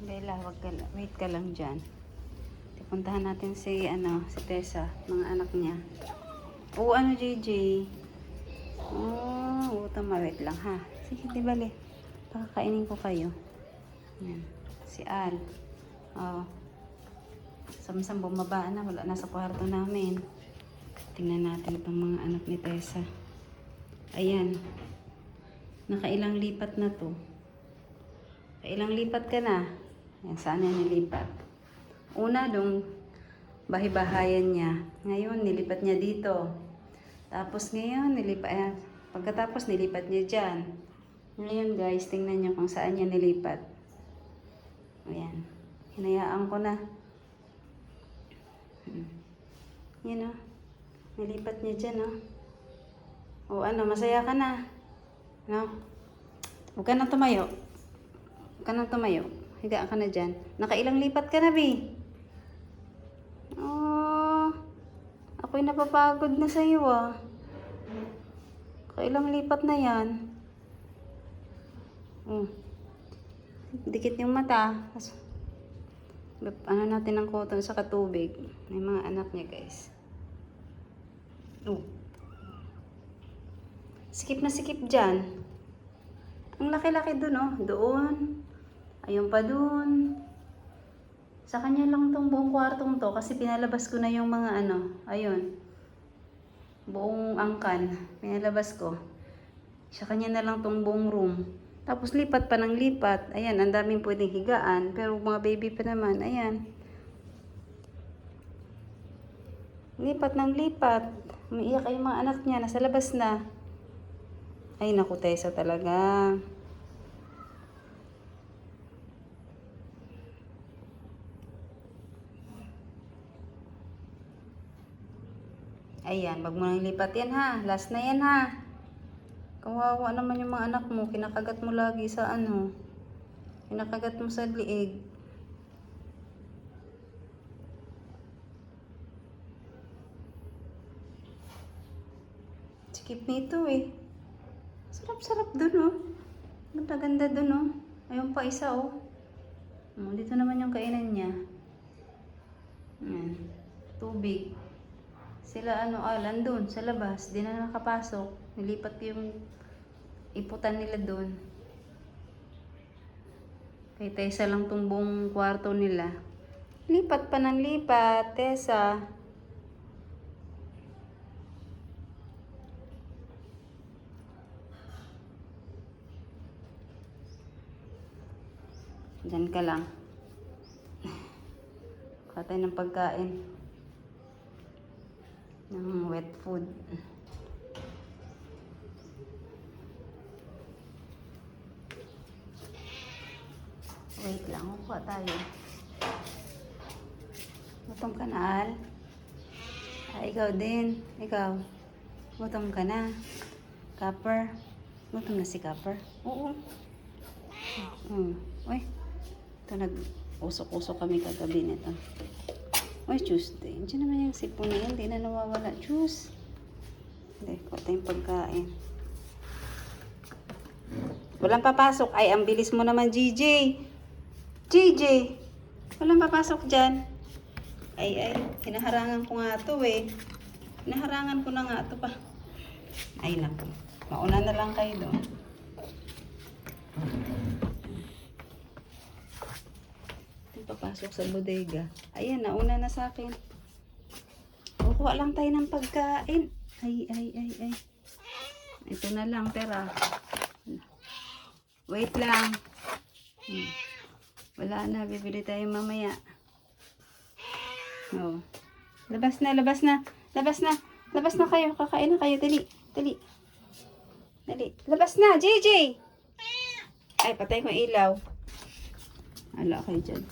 Bella, wait ka lang dyan. Puntahan natin si Tessa, mga anak niya. Oo, JJ. Wait lang ha. Sige, di bali. Pakakainin ko kayo. Yan. Si Al. Samsam bumaba na. Wala na sa kwarto namin. Tingnan natin itong mga anak ni Tessa. Ayan. Nakailang lipat na to. Kailang lipat ka na. Yan, saan yan nilipat? Una, dong bahay-bahayan niya. Ngayon, nilipat niya dito. Tapos ngayon, pagkatapos nilipat niya dyan. Ngayon guys, tingnan niyo kung saan niya nilipat. Ayan. Hinayaan ko na. Yan o. Nilipat niya dyan o. O masaya ka na. No? Huwag ka na tumayo. Huwag ka na tumayo. Higa ka na dyan. Nakailang lipat ka na, Bi? Ako'y napapagod na sa'yo ah. Kailang lipat na yan. Dikit yung mata. Ano natin ng cotton sa katubig. May mga anak niya guys. Sikip na sikip dyan. Ang laki-laki dun oh. Doon. Ayun pa dun. Sa kanya lang tong buong kwartong to kasi pinalabas ko na yung mga ayun. Buong angkan. Pinalabas ko. Sa kanya na lang tong buong room. Tapos lipat pa ng lipat. Ayan, ang daming pwedeng higaan. Pero mga baby pa naman, ayan. Lipat ng lipat. Umiiyak ay yung mga anak niya. Nasa labas na. Ay, naku, Tessa talaga. Ayan, wag mo nang lipat yan ha. Last na yan ha. Kawawa naman yung mga anak mo. Kinakagat mo lagi sa Kinakagat mo sa liig. Sikip nito eh. Sarap-sarap dun oh. Ganda-ganda dun oh. Ayun pa isa oh. Dito naman yung kainan niya. Ayan. Tubig. Sila andun sa labas. Di na nakapasok. Nilipat yung iputan nila dun. Kay Tessa lang tong buong kwarto nila. Lipat pa ng lipat, Tessa. Diyan ka lang. Katay ng pagkain. Ng wet food. Wait lang, upo tayo. Gutom ka na, Al? Ikaw din. Ikaw. Gutom ka na. Copper. Gutom na si Copper. Oo. Uy. Ito nag-usok-usok kami kagabi nito. Uy, Tuesday. Diyan naman yung sipon na yan. Hindi na nawawala. Juice. Hindi, kuha tayong pagkain. Walang papasok. Ay, ang bilis mo naman, GJ. GJ. Walang papasok dyan. Ay. Hinaharangan ko nga ito eh. Hinaharangan ko na nga ito pa. Ay, naku. Mauna na lang kayo doon. Papasok sa bodega. Ayan, nauna na sa akin. Kukuha lang tayo ng pagkain. Ay. Ito na lang, tera. Wait lang. Wala na, bibili tayo mamaya. Labas na. Labas na kayo. Kakain na kayo. Dali. Labas na, JJ. Ay, patay ko ilaw. Ala kayo dyan.